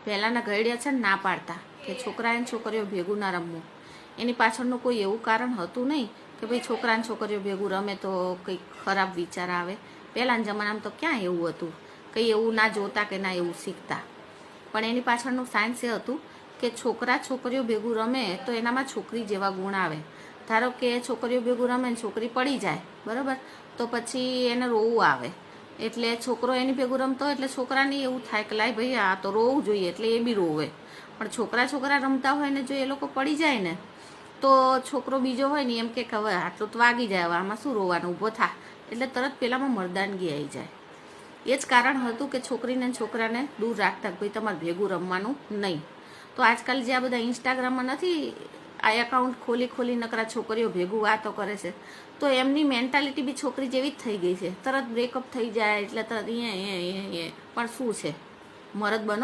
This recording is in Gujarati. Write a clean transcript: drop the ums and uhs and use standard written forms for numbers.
પહેલાંના ઘરડિયા છે ને ના પાડતા કે છોકરા અને છોકરીઓ ભેગું ના રમવું. એની પાછળનું કોઈ એવું કારણ હતું નહીં કે ભાઈ છોકરા અને છોકરીઓ ભેગું રમે તો કંઈક ખરાબ વિચાર આવે. પહેલાંના જમાનામાં તો ક્યાં એવું હતું, કંઈ એવું ના જોતા કે ના એવું શીખતા. પણ એની પાછળનું સાયન્સ એ હતું કે છોકરા છોકરીઓ ભેગું રમે તો એનામાં છોકરી જેવા ગુણ આવે. ધારો કે છોકરીઓ ભેગું રમે ને છોકરી પડી જાય, બરાબર, તો પછી એને રોવું આવે. એટલે છોકરો એની ભેગું રમતો હોય એટલે છોકરાને એવું થાય કે લાય ભાઈ આ તો રોવું જોઈએ, એટલે એ બી રોવે. પણ છોકરા છોકરા રમતા હોય ને જો એ લોકો પડી જાય ને તો છોકરો બીજો હોય ને એમ કે હવે આટલું તો વાગી જાય, હવે આમાં શું રોવાનું, ઊભો થા. એટલે તરત પેલામાં મરદાનગી આવી જાય. એ જ કારણ હતું કે છોકરીને છોકરાને દૂર રાખતા કે ભાઈ તમારે ભેગું રમવાનું નહીં. તો આજકાલ જે આ બધા ઇન્સ્ટાગ્રામમાં નથી આ એકાઉન્ટ ખોલી નકરા છોકરીઓ ભેગું વાતો કરે છે, તો એમની મેન્ટાલિટી બી છોકરી જેવી જ થઈ ગઈ છે. તરત બ્રેકઅપ થઈ જાય એટલે તરત એ પણ શું છે, મરદ બનો.